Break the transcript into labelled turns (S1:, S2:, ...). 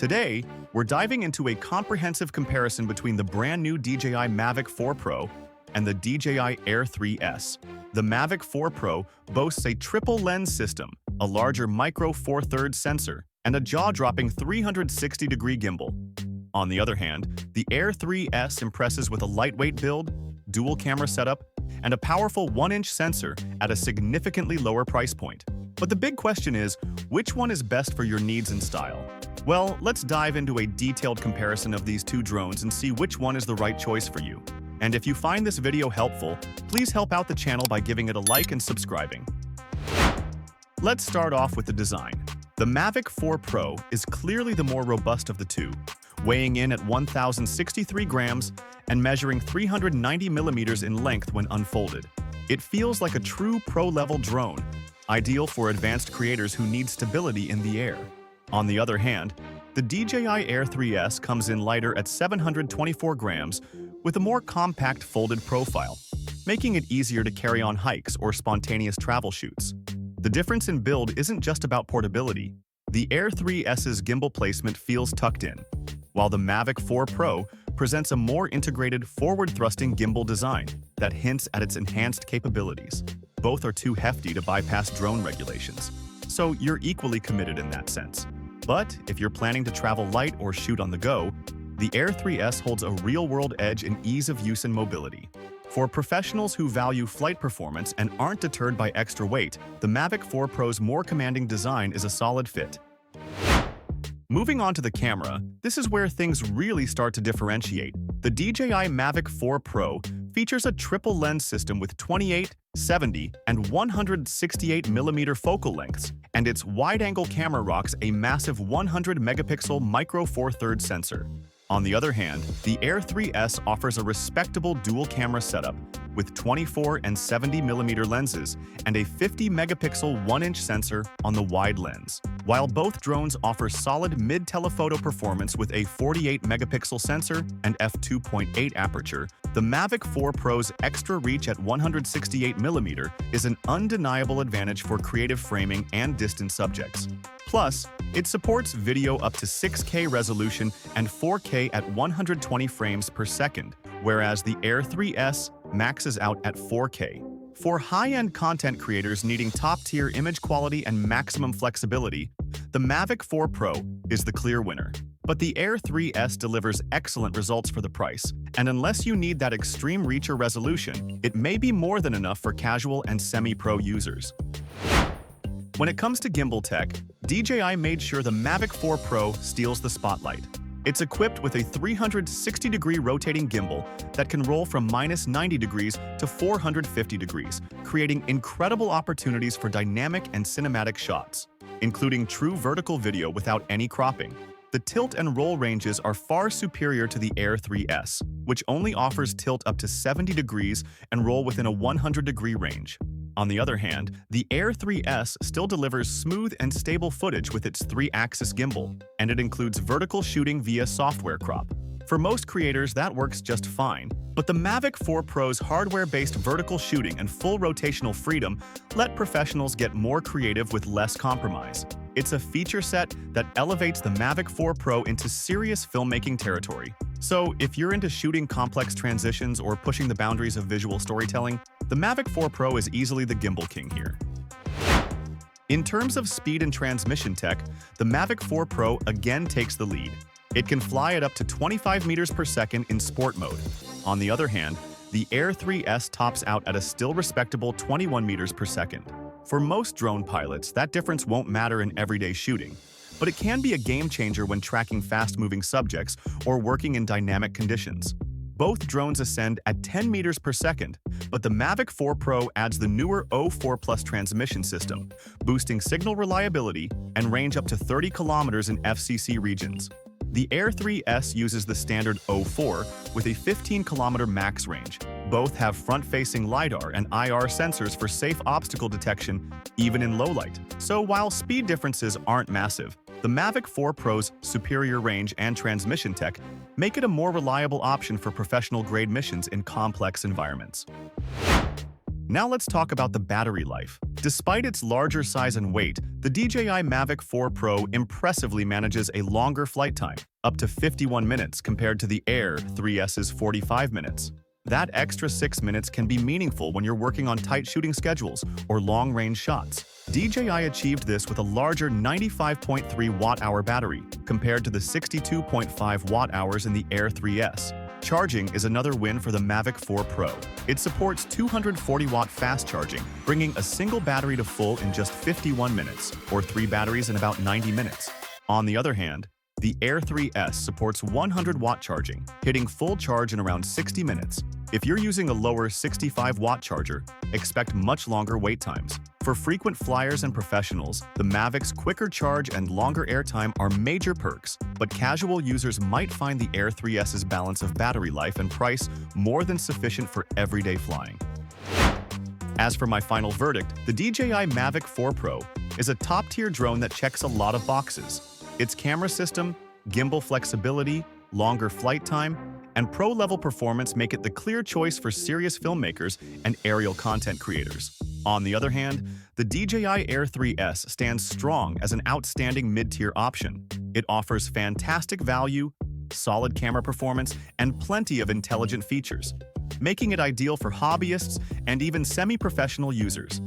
S1: Today, we're diving into a comprehensive comparison between the brand new DJI Mavic 4 Pro and the DJI Air 3S. The Mavic 4 Pro boasts a triple lens system, a larger micro Four Thirds sensor, and a jaw-dropping 360-degree gimbal. On the other hand, the Air 3S impresses with a lightweight build, dual camera setup, and a powerful 1-inch sensor at a significantly lower price point. But the big question is, which one is best for your needs and style? Well, let's dive into a detailed comparison of these two drones and see which one is the right choice for you. And if you find this video helpful, please help out the channel by giving it a like and subscribing. Let's start off with the design. The Mavic 4 Pro is clearly the more robust of the two, weighing in at 1,063 grams and measuring 390 millimeters in length when unfolded. It feels like a true pro-level drone, ideal for advanced creators who need stability in the air. On the other hand, the DJI Air 3S comes in lighter at 724 grams with a more compact folded profile, making it easier to carry on hikes or spontaneous travel shoots. The difference in build isn't just about portability. The Air 3S's gimbal placement feels tucked in, while the Mavic 4 Pro presents a more integrated forward-thrusting gimbal design that hints at its enhanced capabilities. Both are too hefty to bypass drone regulations, so you're equally committed in that sense. But if you're planning to travel light or shoot on the go, the Air 3S holds a real-world edge in ease of use and mobility. For professionals who value flight performance and aren't deterred by extra weight, the Mavic 4 Pro's more commanding design is a solid fit. Moving on to the camera, this is where things really start to differentiate. The DJI Mavic 4 Pro features a triple lens system with 28, 70, and 168mm focal lengths, and its wide-angle camera rocks a massive 100-megapixel micro Four Thirds sensor. On the other hand, the Air 3S offers a respectable dual-camera setup with 24 and 70mm lenses and a 50-megapixel 1-inch sensor on the wide lens. While both drones offer solid mid-telephoto performance with a 48-megapixel sensor and f2.8 aperture, the Mavic 4 Pro's extra reach at 168mm is an undeniable advantage for creative framing and distant subjects. Plus, it supports video up to 6K resolution and 4K at 120 frames per second, whereas the Air 3S maxes out at 4K. For high-end content creators needing top-tier image quality and maximum flexibility, the Mavic 4 Pro is the clear winner. But the Air 3S delivers excellent results for the price, and unless you need that extreme reach or resolution, it may be more than enough for casual and semi-pro users. When it comes to gimbal tech, DJI made sure the Mavic 4 Pro steals the spotlight. It's equipped with a 360-degree rotating gimbal that can roll from -90 degrees to 450 degrees, creating incredible opportunities for dynamic and cinematic shots, including true vertical video without any cropping. The tilt and roll ranges are far superior to the Air 3S, which only offers tilt up to 70 degrees and roll within a 100-degree range. On the other hand, the Air 3S still delivers smooth and stable footage with its 3-axis gimbal, and it includes vertical shooting via software crop. For most creators, that works just fine, but the Mavic 4 Pro's hardware-based vertical shooting and full rotational freedom let professionals get more creative with less compromise. It's a feature set that elevates the Mavic 4 Pro into serious filmmaking territory. So, if you're into shooting complex transitions or pushing the boundaries of visual storytelling, the Mavic 4 Pro is easily the gimbal king here. In terms of speed and transmission tech, the Mavic 4 Pro again takes the lead. It can fly at up to 25 meters per second in sport mode. On the other hand, the Air 3S tops out at a still respectable 21 meters per second. For most drone pilots, that difference won't matter in everyday shooting, but it can be a game-changer when tracking fast-moving subjects or working in dynamic conditions. Both drones ascend at 10 meters per second, but the Mavic 4 Pro adds the newer O4 Plus transmission system, boosting signal reliability and range up to 30 kilometers in FCC regions. The Air 3S uses the standard O4 with a 15-kilometer max range. Both have front-facing LiDAR and IR sensors for safe obstacle detection, even in low light. So while speed differences aren't massive, the Mavic 4 Pro's superior range and transmission tech make it a more reliable option for professional-grade missions in complex environments. Now let's talk about the battery life. Despite its larger size and weight, the DJI Mavic 4 Pro impressively manages a longer flight time, up to 51 minutes compared to the Air 3S's 45 minutes. That extra 6 minutes can be meaningful when you're working on tight shooting schedules or long-range shots. DJI achieved this with a larger 95.3 watt-hour battery compared to the 62.5 watt-hours in the Air 3S. Charging is another win for the Mavic 4 Pro. It supports 240-watt fast charging, bringing a single battery to full in just 51 minutes, or 3 batteries in about 90 minutes. On the other hand, the Air 3S supports 100-watt charging, hitting full charge in around 60 minutes. If you're using a lower 65-watt charger, expect much longer wait times. For frequent flyers and professionals, the Mavic's quicker charge and longer airtime are major perks, but casual users might find the Air 3S's balance of battery life and price more than sufficient for everyday flying. As for my final verdict, the DJI Mavic 4 Pro is a top-tier drone that checks a lot of boxes. Its camera system, gimbal flexibility, longer flight time, and pro-level performance make it the clear choice for serious filmmakers and aerial content creators. On the other hand, the DJI Air 3S stands strong as an outstanding mid-tier option. It offers fantastic value, solid camera performance, and plenty of intelligent features, making it ideal for hobbyists and even semi-professional users.